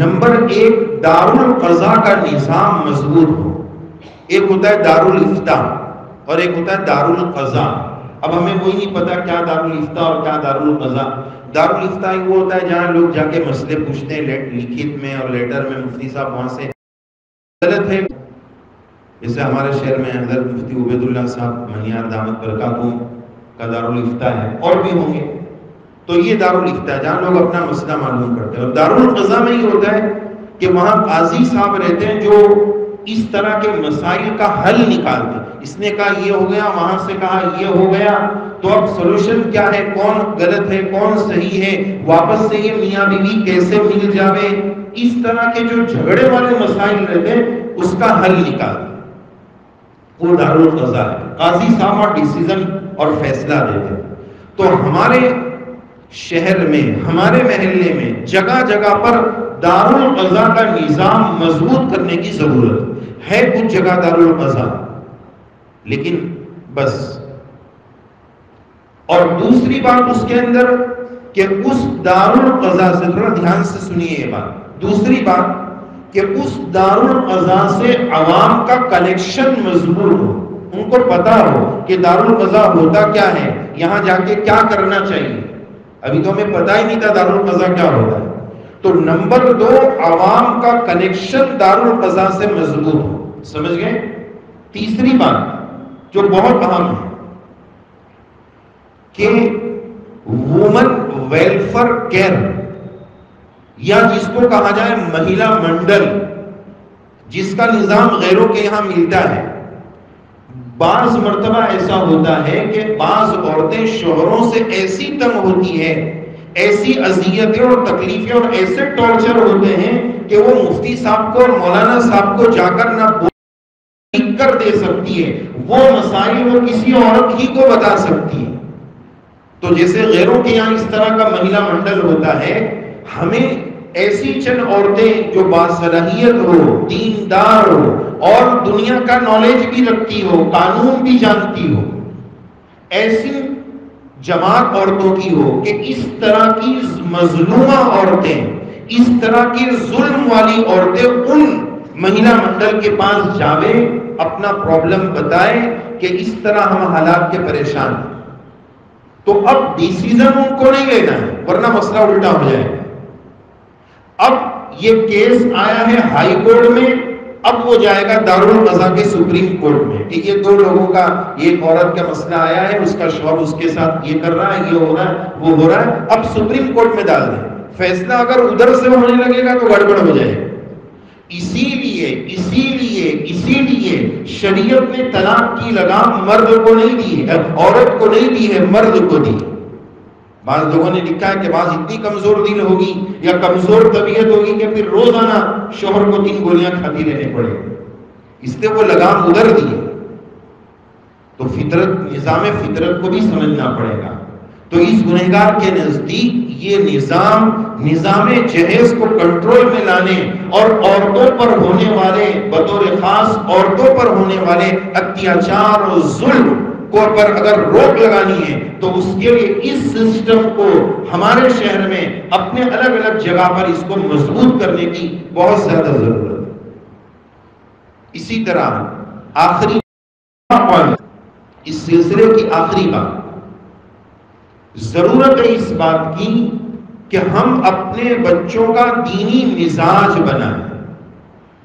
نمبر 1، دارالقضاء کا نظام مضبوط ہو۔ ایک ہوتا ہے دارالافتاء اور ایک ہوتا ہے دارالقضاء۔ اب ہمیں وہی نہیں پتا کیا دارالافتاء اور کیا دارالقضاء۔ دارالافتاء وہ ہوتا ہے جہاں لوگ جا کے مسئلے پوچھتے ہیں، لکھت میں اور لیٹر میں، مفتی صاحب وہاں سے غلط ہے، جیسے ہمارے شہر میں حضرت مفتی عبید اللہ صاحب منیار دامت برکاتہم کا دارالافتاء ہے، اور بھی ہوں گے، تو یہ دارالافتاء ہے جہاں لوگ اپنا مسئلہ معلوم کرتے ہیں۔ اور دارالقضاء میں یہ ہوتا ہے کہ وہاں قاضی صاحب رہتے ہیں جو اس طرح کے مسائل کا حل نکال دیں. اس نے کہا یہ ہو گیا, وہاں سے کہا یہ ہو گیا, تو اب سولوشن کیا ہے, کون غلط ہے کون صحیح ہے, واپس سے یہ میاں بیوی کیسے مل جاوے, اس طرح کے جو جھگڑے والے مسائل رہتے ہیں اس کا حل نکال دیں. وہ دارالقضاء ہے, قاضی صاحب ڈیسیزن اور فیصلہ دیتے. تو ہمارے شہر میں, ہمارے محلے میں جگہ جگہ پر دارالقضاء کا نظام مضبوط کرنے کی ضرورت ہے. کچھ جگہ دارالقضاء, لیکن بس. اور دوسری بات اس کے اندر کہ اس دارالقضاء سے, تھوڑا دھیان سے سنیے یہ بات, دوسری بات کہ اس دارالقضاء سے عوام کا کنیکشن مضبوط ہو, ان کو پتا ہو کہ دارالقضاء ہوتا کیا ہے, یہاں جا کے کیا کرنا چاہیے. ابھی تو ہمیں پتا ہی نہیں تھا دارالقضاء کیا ہوتا ہے. تو نمبر 2, عوام کا کنیکشن دارالقضاء سے مضبوط ہو. سمجھ گئے؟ تیسری بات جو بہت اہم ہے کہ وومن ویلفیئر کیئر, یا جس کو کہا جائے مہیلا منڈل, جس کا نظام غیروں کے یہاں ملتا ہے. بعض مرتبہ ایسا ہوتا ہے کہ بعض عورتیں شوہروں سے ایسی تنگ ہوتی ہیں, ایسی اذیتیں اور تکلیفیں اور ایسے ٹارچر ہوتے ہیں کہ وہ مفتی صاحب کو اور مولانا صاحب کو جا کر نہ کر دے سکتی ہے. وہ مسائل وہ کسی عورت ہی کو بتا سکتی ہے. تو جیسے غیروں کے یہاں اس طرح کا مہیلا منڈل ہوتا ہے, ہمیں ایسی چند عورتیں جو باصلاحیت ہو, دیندار ہو اور دنیا کا نالج بھی رکھتی ہو, قانون بھی جانتی ہو, ایسی جماعت عورتوں کی ہو کہ اس طرح کی مظلومہ عورتیں, اس طرح کی ظلم والی عورتیں ان مہیلا منڈل کے پاس جاوے, اپنا پرابلم بتائے کہ اس طرح ہم حالات کے پریشان ہیں. تو اب ڈیسیزن ان کو نہیں لینا ہے, ورنہ مسئلہ الٹا ہو جائے گا. اب یہ کیس آیا ہے ہائی کورٹ میں, اب وہ جائے گا دارالقضاء کے سپریم کورٹ میں کہ یہ 2 لوگوں کا, ایک عورت کا مسئلہ آیا ہے, اس کا شوہر اس کے ساتھ یہ کر رہا ہے, یہ ہو رہا ہے, وہ ہو رہا ہے. اب سپریم کورٹ میں ڈال دیں, فیصلہ اگر ادھر سے ہونے لگے گا تو گڑبڑ ہو جائے گا. اسی لیے شریعت نے طلاق کی لگام مرد کو نہیں دی ہے, عورت کو نہیں دی ہے, مرد کو دی. بعض لوگوں نے لکھا ہے کہ بعض اتنی کمزور دل ہوگی یا کمزور طبیعت ہوگی کہ پھر روزانہ شوہر کو 3 گولیاں کھاتی رہنے پڑے, اس لیے وہ لگام ادھر دی. تو فطرت, نظام فطرت کو بھی سمجھنا پڑے گا. تو اس گنہگار کے نزدیک یہ نظام جہیز کو کنٹرول میں لانے اور عورتوں پر ہونے والے, بطور خاص عورتوں پر ہونے والے اتیاچار اور ظلم کو پر اگر روک لگانی ہے تو اس کے لیے اس سسٹم کو ہمارے شہر میں اپنے الگ الگ جگہ پر اس کو مضبوط کرنے کی بہت زیادہ ضرورت ہے. اسی طرح آخری اس سلسلے کی آخری بات, ضرورت ہے اس بات کی کہ ہم اپنے بچوں کا دینی مزاج بنائیں.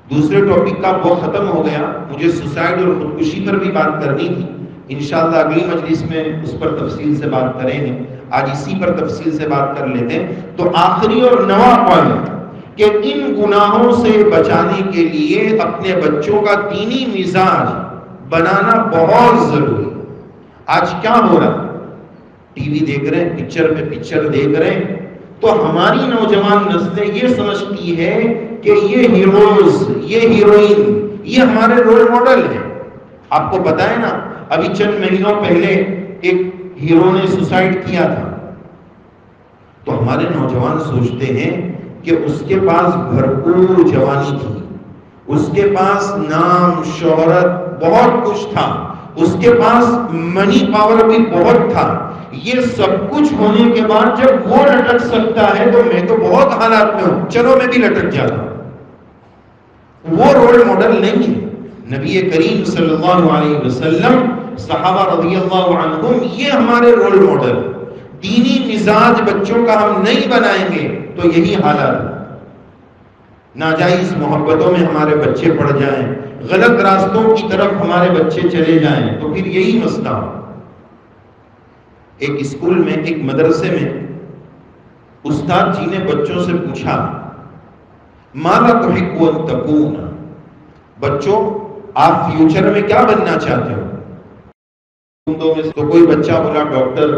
دوسرے ٹاپک کا وہ ختم ہو گیا, مجھے سوسائڈ اور خودکشی پر بھی بات کرنی تھی. انشاءاللہ اگلی مجلس میں اس پر تفصیل سے بات کریں گے, آج اسی پر تفصیل سے بات کر لیتے ہیں. تو آخری اور نواں پوائنٹ کہ ان گناہوں سے بچانے کے لیے اپنے بچوں کا دینی مزاج بنانا بہت ضروری ہے. آج کیا ہو رہا, ٹی وی دیکھ رہے ہیں, پکچر پہ پکچر دیکھ رہے ہیں, تو ہماری نوجوان نسلیں یہ سمجھتی ہے کہ یہ ہیروز, یہ ہیروئن, یہ ہمارے رول ماڈل ہیں. آپ کو پتا ہے نا, ابھی چند مہینوں پہلے ایک ہیرو نے سوسائڈ کیا تھا. تو ہمارے نوجوان سوچتے ہیں کہ اس کے پاس بھرپور جوانی تھی, اس کے پاس نام شہرت بہت کچھ تھا, اس کے پاس منی پاور بھی بہت تھا. یہ سب کچھ ہونے کے بعد جب وہ لٹک سکتا ہے تو میں تو بہت حالات میں ہوں, چلو میں بھی لٹک جاتا ہوں. وہ رول ماڈل نہیں ہے. نبی کریم صلی اللہ علیہ وسلم, صحابہ رضی اللہ عنہم, یہ ہمارے رول ماڈل. دینی مزاج بچوں کا ہم نہیں بنائیں گے تو یہی حالات, ناجائز محبتوں میں ہمارے بچے پڑ جائیں, غلط راستوں کی طرف ہمارے بچے چلے جائیں, تو پھر یہی مسئلہ ہو. ایک اسکول میں, ایک مدرسے میں استاد جی نے بچوں سے پوچھا, ماذا تحب ان تکون, بچوں آپ فیوچر میں کیا بننا چاہتے ہو؟ دو میں سے تو کوئی بچہ بولا ڈاکٹر،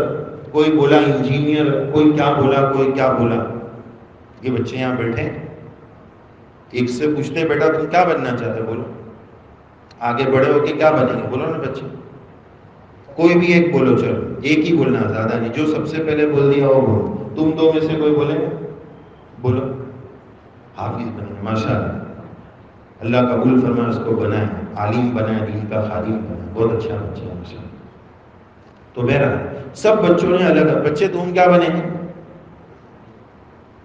کوئی بولا انجینئر، کوئی کیا بولا، کوئی کیا بولا. یہ بچے یہاں بیٹھے ایک سے پوچھتے بیٹا تم کیا بننا چاہتے؟ بولو آگے بڑے ہو کے کیا بنیں گے؟ بولو نا بچے، کوئی بھی ایک بولو، چلو ایک ہی بولنا، زیادہ نہیں. جو سب سے پہلے بول دیا وہ بولو. تم دو میں سے کوئی بولے؟ بولو. حافظ بنے، ماشاء اللہ، اللہ قبول فرمائے اس کو، بنائے عالم بنائے، دین کا خادم بنائے، بہت اچھا بچہ ہے ماشاء اللہ. تو بہرحال سب بچوں نے الگ. بچے تم کیا بنے گے؟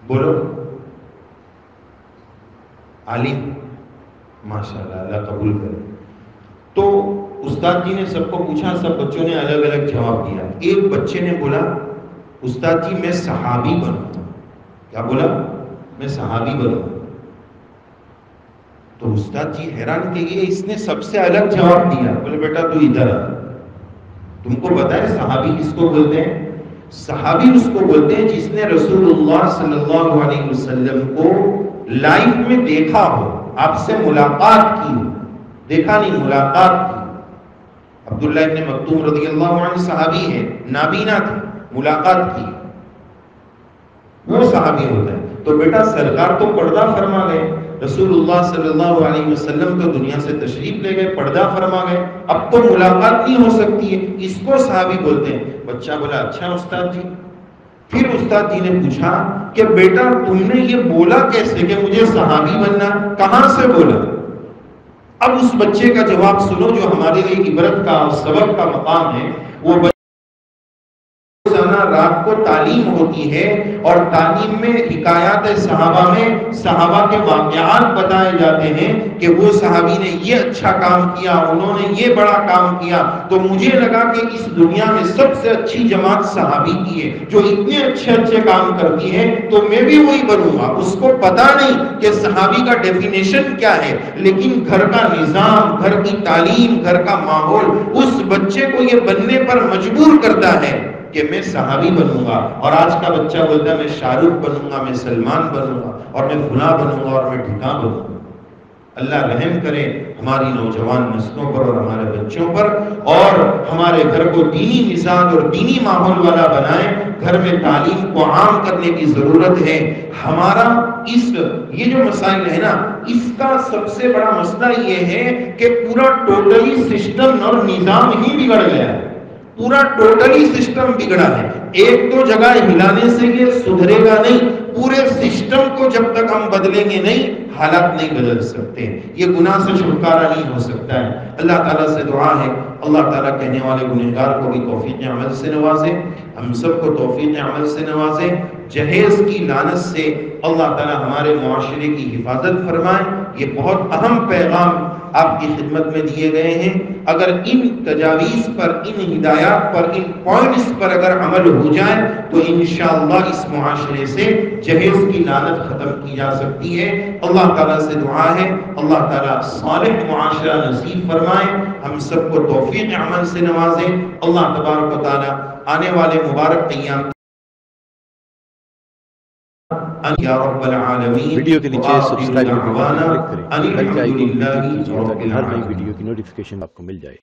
بولو. عالم، ماشاء اللہ، اللہ قبول کرے. تو استاد جی نے سب کو پوچھا، سب بچوں نے الگ الگ جواب دیا. ایک بچے نے بولا استاد جی میں صحابی بنوں. کیا بولا؟ میں صحابی بنوں. تو استاد جی حیران کہ یہ اس نے سب سے الگ جواب دیا. بولے بیٹا تو ادھر آ. تم کو پتا ہے صحابی کس کو بولتے ہیں؟ صحابی اس کو بولتے ہیں جس نے رسول اللہ صلی اللہ علیہ وسلم کو لائف میں دیکھا ہو، آپ سے ملاقات کی ہو. دیکھا نہیں، ملاقات کی. عبداللہ ابن مکتوم رضی اللہ عنہ صحابی ہے، نابینا تھے، ملاقات کی، وہ صحابی ہوتا ہے. تو بیٹا سرکار تو پردہ فرما گئے، رسول اللہ صلی اللہ علیہ وسلم تو دنیا سے تشریف لے گئے، پردہ فرما گئے، اب تو ملاقات نہیں ہو سکتی ہے، اس کو صحابی بولتے ہیں. بچہ بولا اچھا استاد جی. پھر استاد جی نے پوچھا کہ بیٹا تم نے یہ بولا کیسے کہ مجھے صحابی بننا، کہاں سے بولا؟ اب اس بچے کا جواب سنو جو ہمارے لیے عبرت کا اور سبق کا مقام ہے. وہ رات کو تعلیم ہوتی ہے اور تعلیم میں حکایات صحابہ میں صحابہ کے واقعات بتائے جاتے ہیں کہ وہ صحابی نے یہ اچھا کام کیا، انہوں نے یہ بڑا کام کیا. تو مجھے لگا کہ اس دنیا میں سب سے اچھی جماعت صحابی کی ہے جو اتنے اچھے اچھے کام کرتی ہے، تو میں بھی وہی بنوں گا. اس کو پتا نہیں کہ صحابی کا ڈیفینیشن کیا ہے، لیکن گھر کا نظام، گھر کی تعلیم، گھر کا ماحول اس بچے کو یہ بننے پر مجبور کرتا ہے کہ میں صحابی بنوں گا. اور آج کا بچہ بولتا ہے میں شاہ رخ بنوں گا، میں سلمان بنوں گا، اور میں فلاں بنوں گا، اور میں ڈھکاں بنوں گا. اللہ رحم کرے ہماری نوجوان نسلوں پر اور ہمارے بچوں پر، اور ہمارے گھر کو دینی مزاج اور دینی ماحول والا بنائے. گھر میں تعلیم کو عام کرنے کی ضرورت ہے. ہمارا یہ جو مسائل ہے نا، اس کا سب سے بڑا مسئلہ یہ ہے کہ پورا ٹوٹلی سسٹم اور نظام ہی بگڑ گیا ہے. پورا ٹوٹلی سسٹم بگڑا ہے. ایک تو جگہ ہلانے سے یہ سدھرے گا نہیں، پورے سسٹم کو جب تک ہم بدلیں گے نہیں، حالات نہیں بدل سکتے. یہ گناہ سے چھٹکارا نہیں ہو سکتا ہے. اللہ تعالیٰ سے دعا ہے اللہ تعالیٰ کہنے والے گنہگار کو بھی توفیق عمل سے نوازے، ہم سب کو توفیق عمل سے نوازے. جہیز کی لعنت سے اللہ تعالیٰ ہمارے معاشرے کی حفاظت فرمائے. یہ بہت اہم پیغام آپ کی خدمت میں دیے گئے ہیں. اگر ان تجاویز پر، ان ہدایات پر، ان پوائنٹس پر اگر عمل ہو جائے تو انشاءاللہ اس معاشرے سے جہیز کی لعنت ختم کی جا سکتی ہے. اللہ تعالیٰ سے دعا ہے اللہ تعالیٰ صالح معاشرہ نصیب فرمائے، ہم سب کو توفیق عمل سے نوازے. اللہ تبارک و تعالیٰ آنے والے مبارک ایام یا رب العالمین. ویڈیو کے نیچے سبسکرائب بٹن پر کلک کریں، بیل آئیکن بھی کلک کیجیے تاکہ ہر نئی ویڈیو کی نوٹیفیکیشن آپ کو مل جائے.